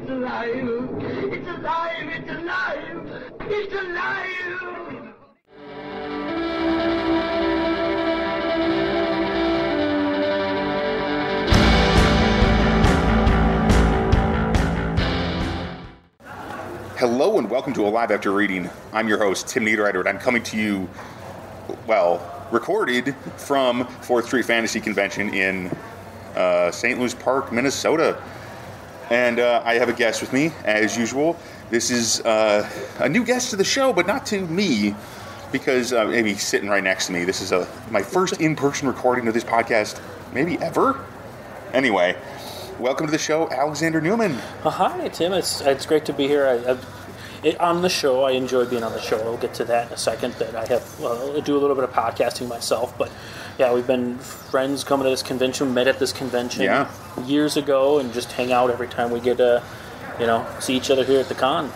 It's alive! It's alive! It's alive! It's alive! Hello and welcome to Alive After Reading. I'm your host, Tim Niederreiter, and I'm coming to you, recorded from 4th Street Fantasy Convention in St. Louis Park, Minnesota. And I have a guest with me, as usual. This is a new guest to the show, but not to me, because maybe sitting right next to me. This is my first in-person recording of this podcast, maybe ever. Anyway, welcome to the show, Alexander Newman. Hi, Tim. It's great to be here. On the show, I enjoy being on the show. We'll get to that in a second. That I do a little bit of podcasting myself, but yeah, we've been friends coming to this convention. Met at this convention years ago, and just hang out every time we get to, see each other here at the con.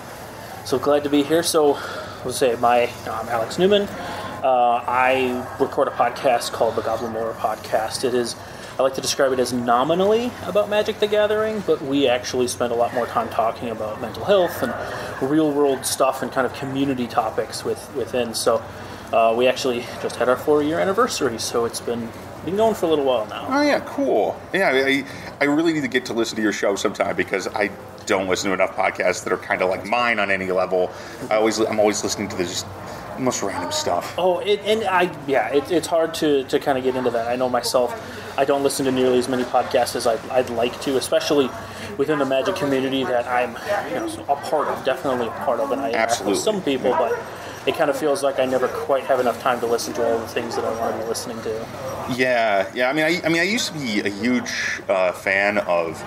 So glad to be here. So, let's say I'm Alex Newman. I record a podcast called the Goblin Podcast. I like to describe it as nominally about Magic the Gathering, but we actually spend a lot more time talking about mental health and real-world stuff and kind of community topics within. So we actually just had our 4-year anniversary, so it's been going for a little while now. Oh, yeah, cool. Yeah, I really need to get to listen to your show sometime because I don't listen to enough podcasts that are kind of like mine on any level. I'm always listening to the most random stuff. Oh, it's hard to kind of get into that. I know myself, I don't listen to nearly as many podcasts as I'd like to, especially within the Magic community that I'm definitely a part of, and I interact with some people, but it kind of feels like I never quite have enough time to listen to all the things that I want to be listening to. Yeah. I used to be a huge fan of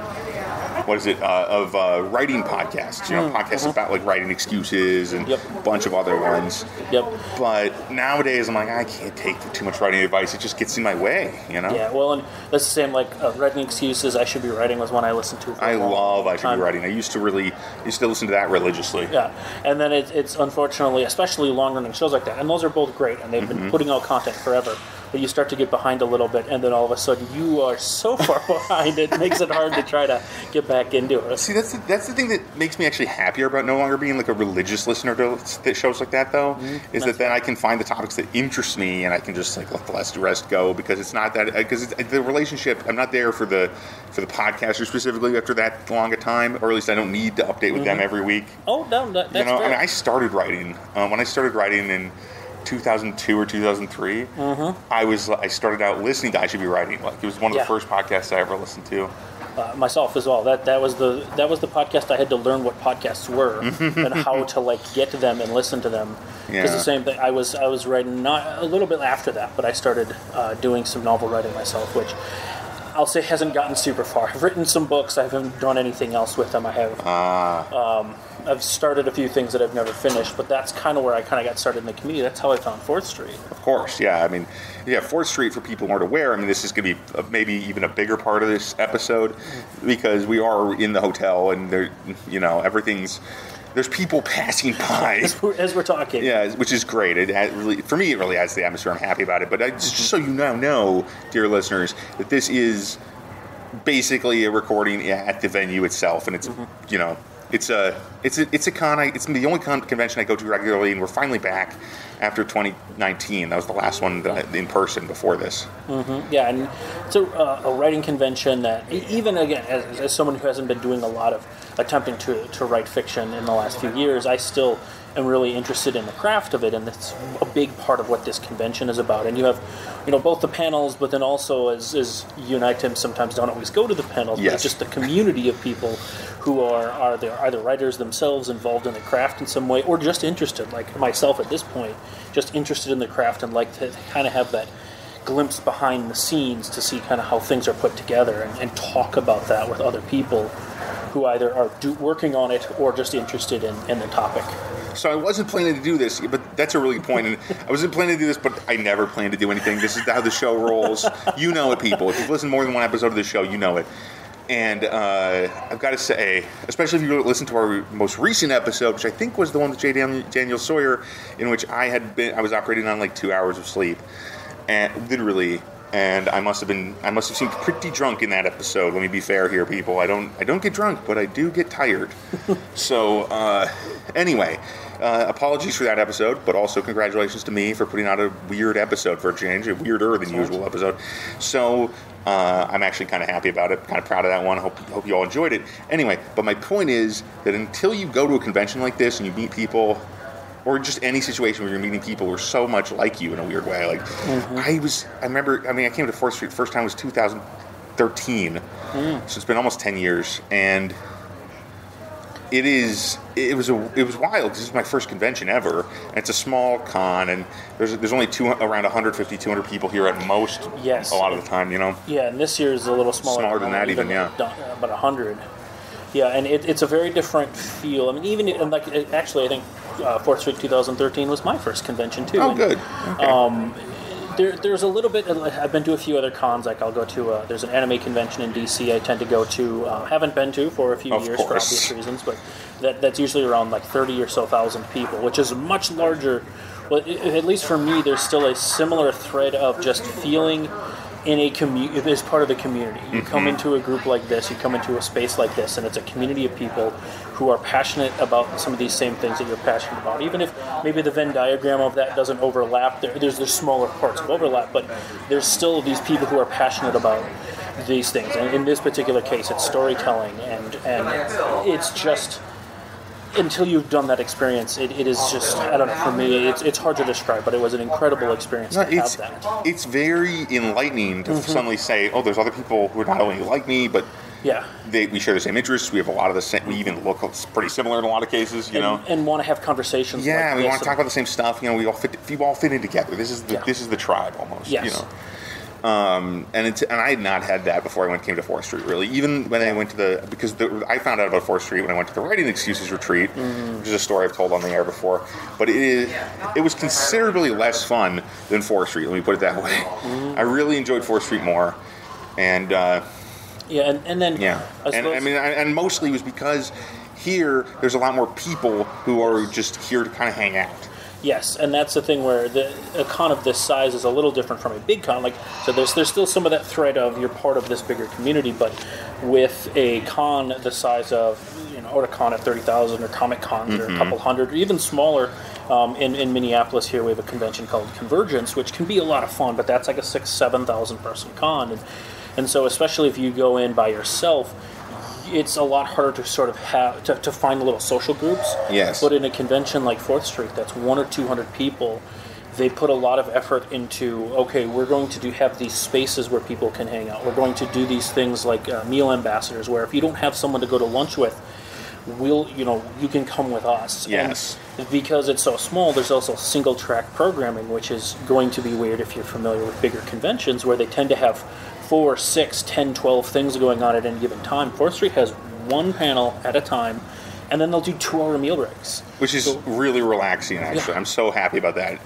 writing podcasts. Podcasts about like writing excuses and a bunch of other ones. Yep. But nowadays, I'm like, I can't take too much writing advice. It just gets in my way, Yeah. Well, and that's the same. Like writing excuses, I Should Be Writing was one I listened to. I Should Be Writing. I used to listen to that religiously. Yeah. And then it's unfortunately, especially long-running shows like that, and those are both great, and they've been putting out content forever. But you start to get behind a little bit, and then all of a sudden you are so far behind, it makes it hard to try to get back into it. See, that's the thing that makes me actually happier about no longer being like a religious listener to shows like that, though, is that then I can find the topics that interest me, and I can just like let the rest go, because it's not that, because the relationship, I'm not there for the podcaster specifically after that long a time, or at least I don't need to update with them every week. Oh, no, that's fair. I started writing, when I started writing in 2002 or 2003, I started out listening to I Should Be Writing. Like, it was one of the first podcasts I ever listened to. Myself as well. That was the podcast I had to learn what podcasts were and how to get to them and listen to them. Because the same thing, I was writing not a little bit after that, but I started doing some novel writing myself, which I'll say hasn't gotten super far. I've written some books. I haven't done anything else with them. I have. I've started a few things that I've never finished, but that's kind of where I got started in the community. That's how I found 4th Street. Of course, yeah. 4th Street, for people who aren't aware, this is going to be maybe even a bigger part of this episode, because we are in the hotel, and there, there's people passing by as we're talking. Yeah, which is great. For me, it really adds to the atmosphere. I'm happy about it. But just so you now know, dear listeners, that this is basically a recording at the venue itself, and it's It's a con. It's the only convention I go to regularly, and we're finally back after 2019. That was the last one in person before this. Yeah, and it's a writing convention that, even again, as someone who hasn't been doing a lot of attempting to write fiction in the last few years, I still am really interested in the craft of it, and it's a big part of what this convention is about. And you have, both the panels, but then also, as you and I, Tim, sometimes don't always go to the panels, but it's just the community of people who are either writers themselves involved in the craft in some way, or just interested, like myself at this point, just interested in the craft and like to kind of have that glimpse behind the scenes to see kind of how things are put together and talk about that with other people who either are working on it or just interested in the topic. So I wasn't planning to do this, but that's a really good point. And I wasn't planning to do this, but I never plan to do anything. This is how the show rolls. You know it, people. If you've listened to more than one episode of the show, you know it. And I've got to say, especially if you listen to our most recent episode, which I think was the one with J. Daniel Sawyer, in which I was operating on like 2 hours of sleep. And literally, and I must have seemed pretty drunk in that episode. Let me be fair here, people. I don't get drunk, but I do get tired. So anyway, apologies for that episode, but also congratulations to me for putting out a weird episode for a change, a weirder than usual episode. So I'm actually kind of happy about it, kind of proud of that one. Hope you all enjoyed it. Anyway, but my point is that until you go to a convention like this and you meet people, or just any situation where you're meeting people who are so much like you in a weird way. Like, I came to 4th Street, first time was 2013. So it's been almost 10 years. And it was wild, because this is my first convention ever. And it's a small con, and there's only around 150, 200 people here at most. Yes. A lot of the time, you know. Yeah, and this year is a little smaller. Smaller than that even, yeah. About 100. Yeah, and it's a very different feel. I mean, actually, I think 4th Street 2013 was my first convention too. Oh, good. Okay. There's a little bit. I've been to a few other cons. Like I'll go to. There's an anime convention in DC. I tend to go to. Haven't been to for a few years for obvious reasons, but that's usually around like 30 or so thousand people, which is much larger. Well, at least for me, there's still a similar thread of just feeling in a community, as part of the community. You come into a group like this, you come into a space like this, and it's a community of people who are passionate about some of these same things that you're passionate about. Even if maybe the Venn diagram of that doesn't overlap, there's smaller parts of overlap, but there's still these people who are passionate about these things. And in this particular case, it's storytelling, and it's just, until you've done that experience, it is just, I don't know, for me, it's hard to describe, but it was an incredible experience to have that. It's very enlightening to suddenly say, oh, there's other people who are not only like me, but we share the same interests. We have a lot of the same, we even look pretty similar in a lot of cases, you know. And want to have conversations like we want to talk about the same stuff, you know, we all fit in together. This is the tribe almost, you know. And I had not had that before I came to 4th Street, really. Even when I went to I found out about 4th Street when I went to the Writing Excuses Retreat, which is a story I've told on the air before. But it was considerably less fun than 4th Street, let me put it that way. I really enjoyed 4th Street more. And and mostly it was because here there's a lot more people who are just here to kind of hang out. Yes, and that's the thing where a con of this size is a little different from a big con. Like, so there's still some of that thread of you're part of this bigger community, but with a con the size of, you know, Otakon at 30,000 or Comic Cons or a couple hundred, or even smaller. In Minneapolis here we have a convention called Convergence, which can be a lot of fun, but that's like a 6,000-7,000 person con, and so especially if you go in by yourself, it's a lot harder to sort of have to find little social groups. Yes. But in a convention like 4th Street, that's 100 or 200 people. They put a lot of effort into, okay, we're going to have these spaces where people can hang out. We're going to do these things like meal ambassadors, where if you don't have someone to go to lunch with, you can come with us. Yes. And because it's so small, there's also single track programming, which is going to be weird if you're familiar with bigger conventions, where they tend to have 4, 6, 10, 12 things going on at any given time. 4th Street has one panel at a time, and then they'll do 2-hour meal breaks. Which is really relaxing, actually. Yeah. I'm so happy about that.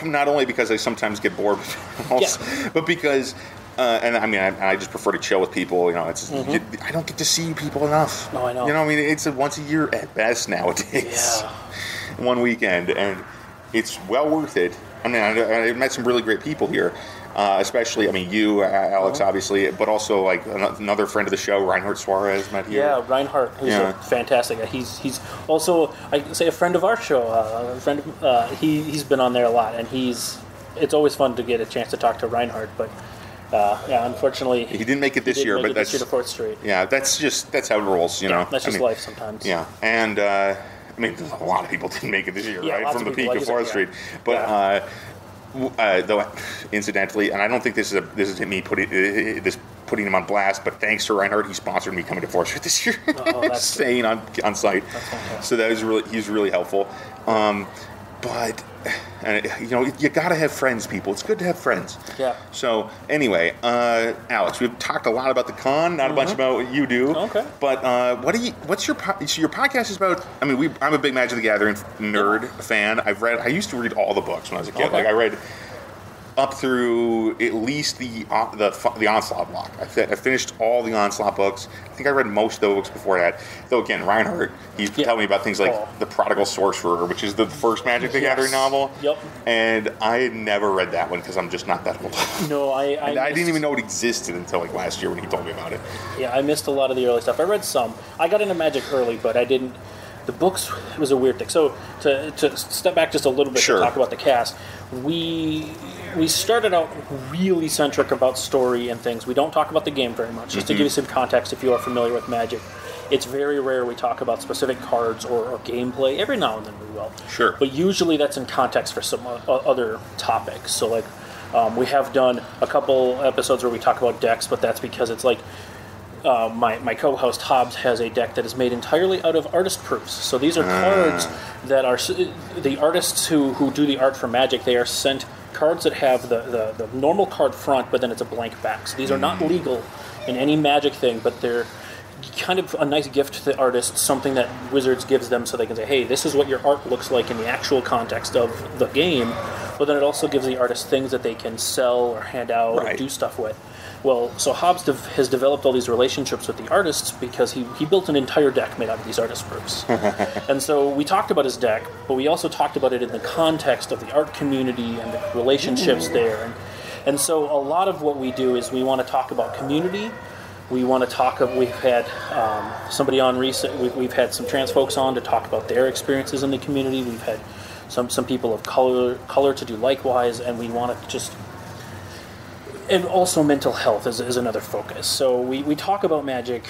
Not only because I sometimes get bored with panels, but because, I just prefer to chill with people. You know, I don't get to see people enough. No, I know. You know, it's a once a year at best nowadays. Yeah. One weekend, and it's well worth it. I met some really great people here. Especially, you, Alex, obviously, but also like another friend of the show, Reinhard Suarez, met here. Yeah, Reinhard, who's fantastic. He's also, I say, a friend of our show. He's been on there a lot, and it's always fun to get a chance to talk to Reinhard. But unfortunately, he didn't make it this year. But that's this year to 4th Street. Yeah, that's how it rolls. You know, that's just life sometimes. Yeah, and a lot of people didn't make it this year, right, from the peak of 4th Street, but. Though, incidentally, and I don't think this is me putting him on blast, but thanks to Reinhardt, he sponsored me coming to 4th Street this year. That's staying on site. So that was he's really helpful. But you gotta have friends, people. It's good to have friends. Yeah. So anyway, Alex, we've talked a lot about the con, not a bunch about what you do. Okay. But what's your podcast is about? I'm a big Magic the Gathering nerd fan. I used to read all the books when I was a kid. Okay. Like I read up through at least the Onslaught block. I finished all the Onslaught books. I think I read most of the books before that. Though again, Reinhardt, he's telling me about things like The Prodigal Sorcerer, which is the first Magic the Gathering novel. Yep. And I had never read that one because I'm just not that old. No, I didn't even know it existed until like last year when he told me about it. Yeah, I missed a lot of the early stuff. I read some. I got into Magic early, but I didn't. The books was a weird thing. So to step back just a little bit to talk about the cast, we started out really centric about story and things. We don't talk about the game very much. Just to give you some context, if you are familiar with Magic, it's very rare we talk about specific cards or gameplay. Every now and then we will. Sure. But usually that's in context for some other topics. So like we have done a couple episodes where we talk about decks, but that's because it's like my co-host Hobbs has a deck that is made entirely out of artist proofs. So these are cards that are the artists who do the art for Magic. They are sent cards that have the normal card front, but then it's a blank back. So these are not legal in any Magic thing, but they're kind of a nice gift to the artists, something that Wizards gives them so they can say, hey, this is what your art looks like in the actual context of the game. But then it also gives the artists things that they can sell or hand out or do stuff with. Well, so Hobbs has developed all these relationships with the artists because he built an entire deck made out of these artist proofs. And so we talked about his deck, but we also talked about it in the context of the art community and the relationships there. And so a lot of what we do is we want to talk about community. We want to talk. We've had somebody on recent. We've had some trans folks on to talk about their experiences in the community. We've had some people of color to do likewise, and we want to just. And also mental health is another focus. So we talk about Magic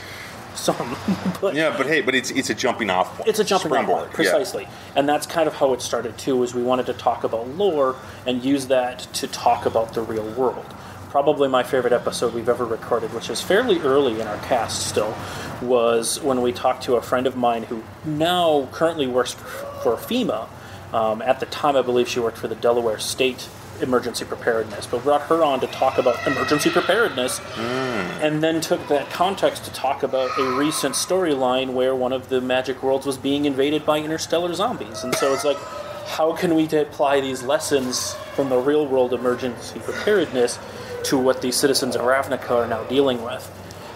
some. But it's a jumping off point. It's a jumping off point, precisely. Yeah. And that's kind of how it started too, is we wanted to talk about lore and use that to talk about the real world. Probably my favorite episode we've ever recorded, which is fairly early in our cast still, was when we talked to a friend of mine who now currently works for FEMA. At the time, I believe she worked for the Delaware State Emergency Preparedness, but brought her on to talk about emergency preparedness, and then took that context to talk about a recent storyline where one of the Magic worlds was being invaded by interstellar zombies. And so it's like, how can we apply these lessons from the real world emergency preparedness to what the citizens of Ravnica are now dealing with?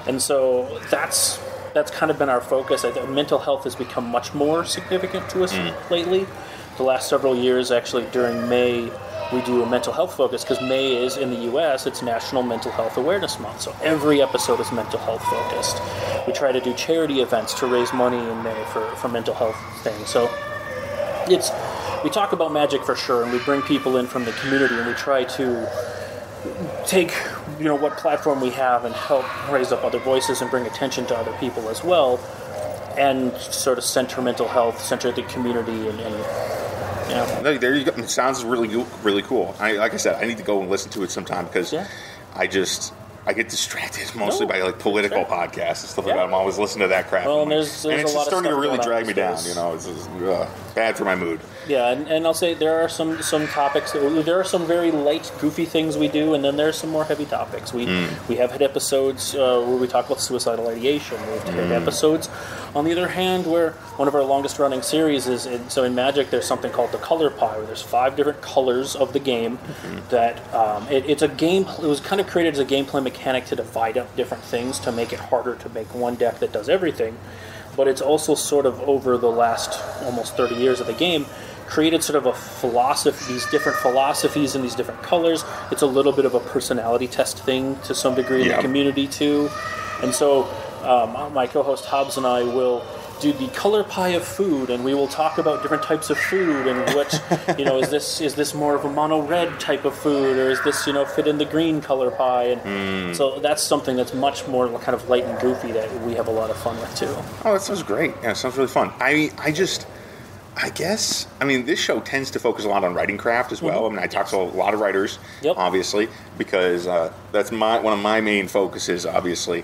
And so that's kind of been our focus. I think mental health has become much more significant to us lately. The last several years, actually, during May, we do a mental health focus because May is, in the U.S., it's National Mental Health Awareness Month. So every episode is mental health focused. We try to do charity events to raise money in May for mental health things. So we talk about Magic for sure, and we bring people in from the community, and we try to take what platform we have and help raise up other voices and bring attention to other people as well, and sort of center mental health, center the community, and No, there you go. It sounds really, really cool. Like I said, I need to go and listen to it sometime because I get distracted mostly by like political podcasts and stuff like that. I'm always listening to that crap. Well, and there's it's a lot starting to really drag me down. It's just bad for my mood. Yeah, and I'll say there are some topics. There are some very light, goofy things we do, and then there are some more heavy topics. We have had episodes where we talk about suicidal ideation. We've had episodes, on the other hand, where one of our longest running series is in Magic. There's something called the color pie, where there's 5 different colors of the game. That it's a game. It was kind of created as a gameplay mechanic to divide up different things to make it harder to make one deck that does everything. But it's also sort of over the last almost 30 years of the game created sort of a philosophy, these different philosophies and these different colors. It's a little bit of a personality test thing to some degree in the community too. And so my co-host Hobbs and I will do the color pie of food, and we will talk about different types of food and what is this more of a mono red type of food, or is this fit in the green color pie? And so that's something that's much more kind of light and goofy that we have a lot of fun with too. Oh, that sounds great. Yeah, it sounds really fun. I guess, this show tends to focus a lot on writing craft as well. I talk to a lot of writers, obviously, because that's one of my main focuses, obviously.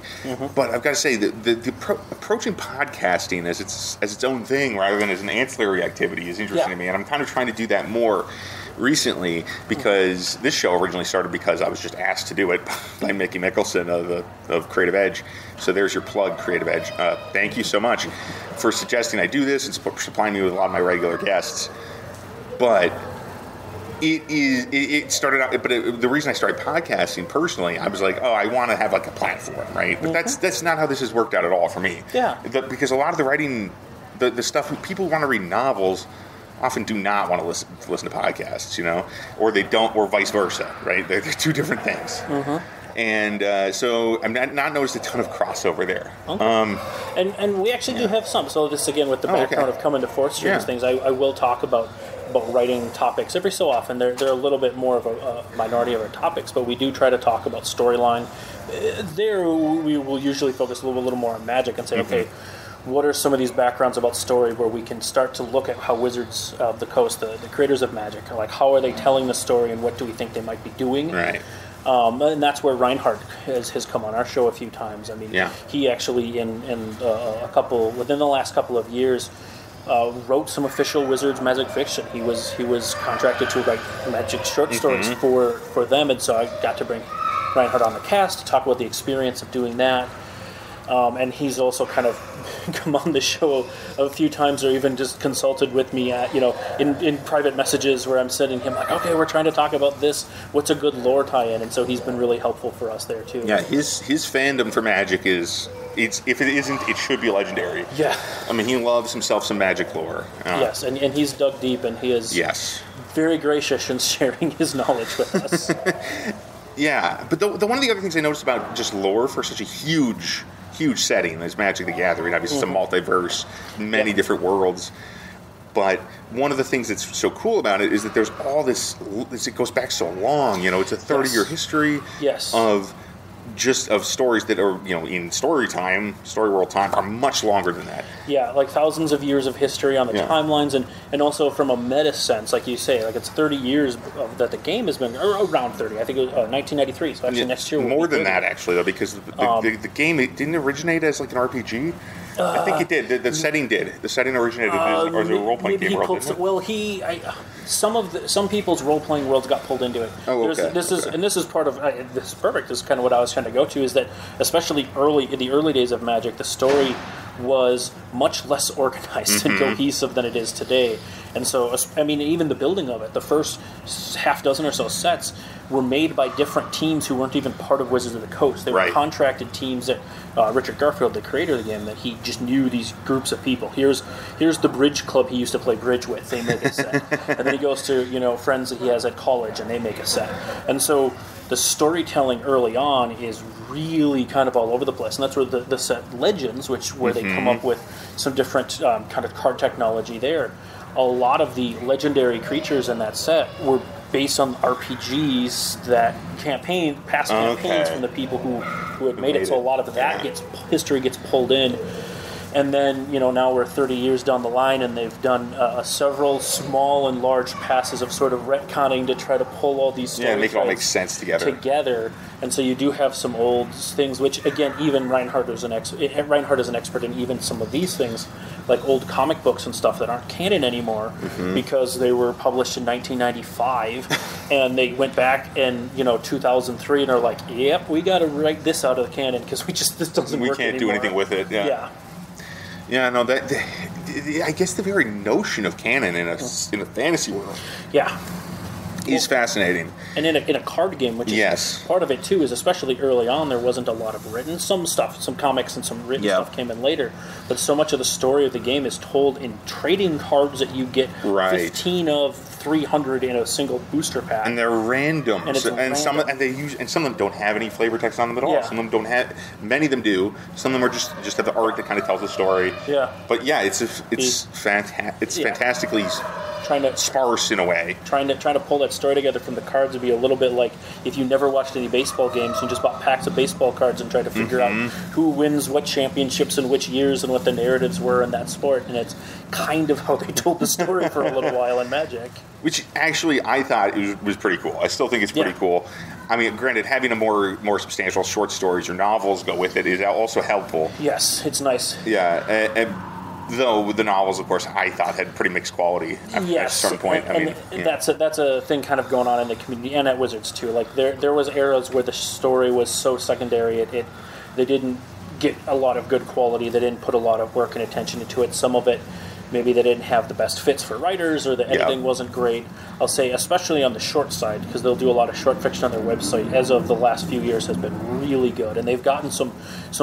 But I've got to say, the approaching podcasting as its own thing rather than as an ancillary activity is interesting to me, and I'm kind of trying to do that more recently because this show originally started because I was just asked to do it by Mickey Mickelson of Creative Edge. So there's your plug, Creative Edge. Thank you so much for suggesting I do this and supplying me with a lot of my regular guests. But It started out, but the reason I started podcasting personally, I was like, oh, I want to have like a platform, right? But that's not how this has worked out at all for me. Yeah. Because a lot of the writing, the stuff, people who want to read novels often do not want to listen to podcasts, you know, or they don't, or vice versa, right? They're two different things. And so I've not noticed a ton of crossover there. Okay. And we actually do have some. So this, again, with the background of coming to fourth streams things, I will talk about writing topics every so often. They're a little bit more of a minority of our topics, but we do try to talk about storyline. There we will usually focus a little more on Magic and say, okay, what are some of these backgrounds about story where we can start to look at how Wizards of the Coast, the creators of Magic, are like, how are they telling the story and what do we think they might be doing? Right. And that's where Reinhardt has come on our show a few times. I mean, he actually within the last couple of years wrote some official Wizards Magic fiction. He was contracted to write Magic short stories for them, and so I got to bring Reinhardt on the cast to talk about the experience of doing that. And he's also kind of come on the show a few times, or even just consulted with me at, in private messages where I'm sending him like, okay, we're trying to talk about this. What's a good lore tie-in? And so he's been really helpful for us there too. Yeah, his fandom for Magic if it isn't, it should be legendary. Yeah. I mean, he loves himself some Magic lore. Yes, and he's dug deep, and he is very gracious in sharing his knowledge with us. Yeah, but one of the other things I noticed about just lore for such a huge setting as Magic the Gathering, obviously it's a multiverse, many different worlds. But one of the things that's so cool about it is that there's all this. It goes back so long. It's a 30-year history of stories that are in story world time are much longer than that. Yeah, like thousands of years of history on the timelines, and also from a meta sense, like you say, like it's 30 years that the game has been around 30. I think it was 1993. So actually next year more than that actually, though, because the game didn't originate as like an RPG. I think it did. The setting did. The setting originated as a role-playing game world, didn't it? Well, some people's role-playing worlds got pulled into it. Oh, okay. This is part of this is perfect. This is kind of what I was trying to go to, is that especially in the early days of Magic, the story was much less organized and cohesive than it is today. And so, I mean, even the building of it, the first half dozen or so sets were made by different teams who weren't even part of Wizards of the Coast. They were contracted teams that Richard Garfield, the creator of the game, that he just knew these groups of people. Here's the bridge club he used to play bridge with. They make a set. And then he goes to friends that he has at college, and they make a set. And so the storytelling early on is really kind of all over the place. And that's where the set Legends, where they come up with some different kind of card technology there. A lot of the legendary creatures in that set were based on RPGs that past campaigns from the people who had made it. So a lot of that history gets pulled in. And then, now we're 30 years down the line, and they've done several small and large passes of sort of retconning to try to pull all these stories make it all make sense together. And so you do have some old things, which, again, even Reinhardt is an expert in even some of these things, like old comic books and stuff that aren't canon anymore because they were published in 1995, and they went back in 2003 and are like, yep, we got to write this out of the canon because this doesn't work anymore. We can't do anything with it. Yeah, no. I guess the very notion of canon in a fantasy world, is fascinating. And in a card game, which is part of it too, is especially early on there wasn't a lot of written. Some comics and some written stuff came in later, but so much of the story of the game is told in trading cards that you get 15 of 300 in a single booster pack, and they're random. Some of them don't have any flavor text on them at all. Some of them don't have. Many of them do. Some of them are just have the art that kind of tells the story. But it's fantastically trying to sparse in a way. Trying to pull that story together from the cards would be a little bit like if you never watched any baseball games, you just bought packs of baseball cards and tried to figure out who wins what championships in which years and what the narratives were in that sport. And it's kind of how they told the story for a little while in Magic. Which actually I thought was pretty cool. I still think it's pretty cool. I mean, granted, having a more substantial short stories or novels go with it is also helpful. Yes, it's nice. Yeah, though the novels, of course, I thought had pretty mixed quality at a certain point. That's a thing kind of going on in the community and at Wizards too. Like there was eras where the story was so secondary, they didn't get a lot of good quality. They didn't put a lot of work and attention into it. Some of it maybe they didn't have the best fits for writers, or the editing wasn't great. I'll say, especially on the short side, because they'll do a lot of short fiction on their website, as of the last few years, has been really good. And they've gotten some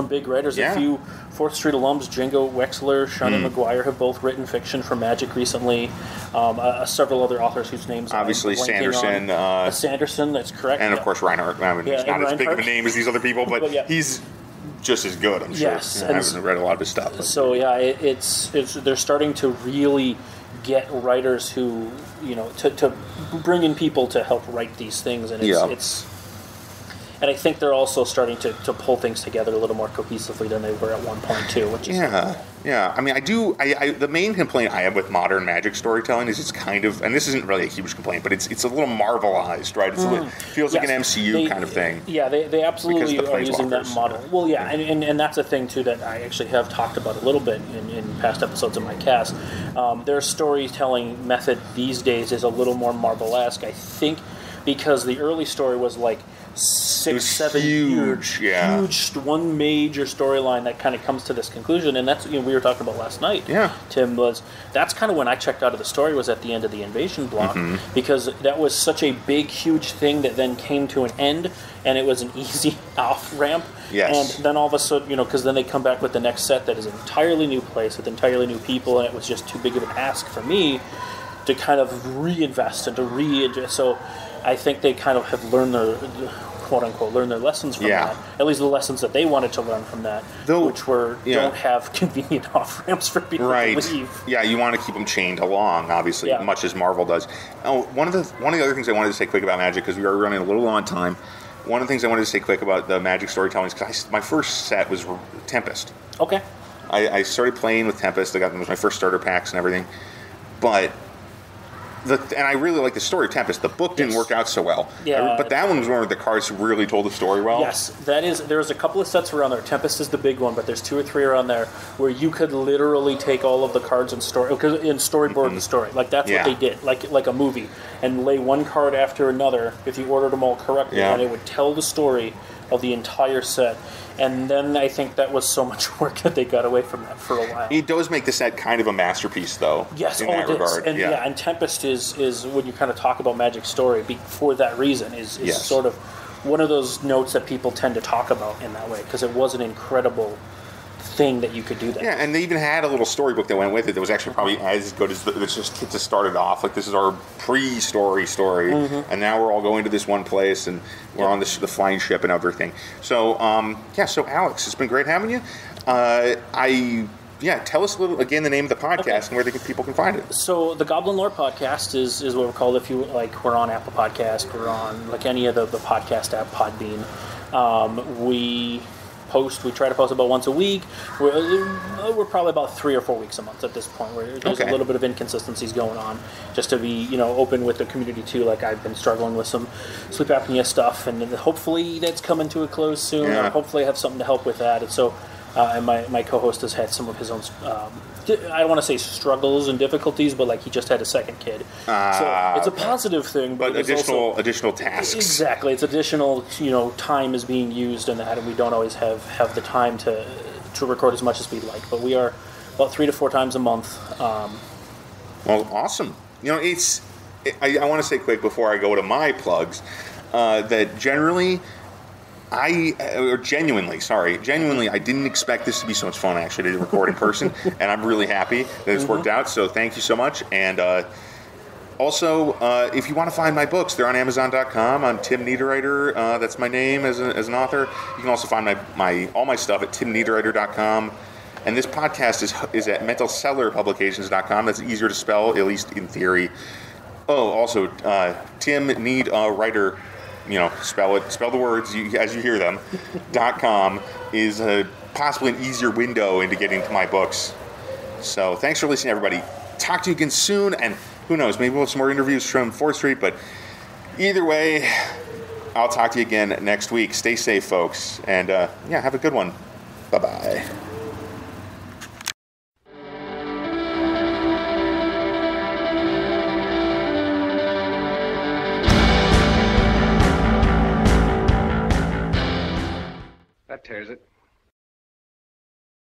big writers. A few 4th Street alums, Django Wexler, Shannon McGuire, have both written fiction for Magic recently. Several other authors whose names obviously Sanderson. Sanderson, that's correct. And of course Reinhardt. I mean, he's not as big of a name as these other people, but he's just as good, I'm sure. Yes. I haven't read a lot of his stuff. So it's they're starting to really get writers who, to bring in people to help write these things, and it's and I think they're also starting to pull things together a little more cohesively than they were at one point too, which is yeah. I mean, the main complaint I have with modern Magic storytelling is it's kind of, and this isn't really a huge complaint, but it's a little Marvelized, right? It feels like an MCU kind of thing. Yeah, they absolutely are using that model. Well, yeah, and that's a thing too that I actually have talked about a little bit in past episodes of my cast. Their storytelling method these days is a little more Marvel-esque, I think, because the early story was like 6-7 huge, huge, one major storyline that kind of comes to this conclusion, and that's we were talking about last night. Tim, that's kind of when I checked out of the story, was at the end of the invasion block, because that was such a big, huge thing that then came to an end, and it was an easy off ramp. And then all of a sudden, because then they come back with the next set that is an entirely new place with entirely new people, and it was just too big of an ask for me to kind of reinvest and to readjust. So I think they kind of have learned their quote-unquote learn their lessons from that. At least the lessons that they wanted to learn from that, which were don't have convenient off-ramps for people to leave. Yeah, you want to keep them chained along, obviously, much as Marvel does. Oh, one of the other things I wanted to say quick about Magic, because we are running a little on time, one of the things I wanted to say quick about the Magic storytelling is because my first set was Tempest. Okay. I started playing with Tempest. It was my first starter packs and everything. But and I really like the story of Tempest. The book didn't work out so well. But that one was one where the cards really told the story well. Yes, that is. There's a couple of sets around there. Tempest is the big one, but there's 2 or 3 around there where you could literally take all of the cards and storyboard the story. Like that's what they did, like a movie, and lay one card after another if you ordered them all correctly, and it would tell the story of the entire set. And then I think that was so much work that they got away from that for a while. It does make the set kind of a masterpiece, though. Yes, in that regard. And and Tempest is when you kind of talk about Magic story for that reason is sort of one of those notes that people tend to talk about in that way, because it was an incredible thing that you could do that. Yeah, and they even had a little storybook that went with it that was actually probably as good as it's just started off. Like, this is our pre-story story, and now we're all going to this one place, and we're on the flying ship and everything. So, so Alex, it's been great having you. Tell us a little, again, the name of the podcast and where people can find it. So the Goblin Lore Podcast is what we're called. If you we're on Apple Podcast, we're on any of the podcast app, Podbean. We try to post about once a week. We're probably about 3 or 4 weeks a month at this point, where there's a little bit of inconsistencies going on, just to be open with the community too. Like, I've been struggling with some sleep apnea stuff, and hopefully that's coming to a close soon. Or hopefully I have something to help with that. And so and my co-host has had some of his own I don't want to say struggles and difficulties, but he just had a second kid. So it's a positive thing. But additional tasks. Exactly. It's additional, time is being used in that, and we don't always have the time to record as much as we'd like. But we are about 3 to 4 times a month. Well, awesome. I want to say quick before I go to my plugs, that genuinely, I didn't expect this to be so much fun, actually, to record in person, and I'm really happy that it's worked out, so thank you so much. And also, if you want to find my books, they're on Amazon.com. I'm Tim Niederreiter. That's my name as an author. You can also find all my stuff at timniederreiter.com. And this podcast is at mentalcellarpublications.com. That's easier to spell, at least in theory. Oh, also, Tim Niederreiter, spell the words as you hear them, .com is possibly an easier window into getting to my books. So thanks for listening, everybody. Talk to you again soon, and who knows, maybe we'll have some more interviews from 4th Street, but either way, I'll talk to you again next week. Stay safe, folks, and have a good one. Bye-bye. That tears it.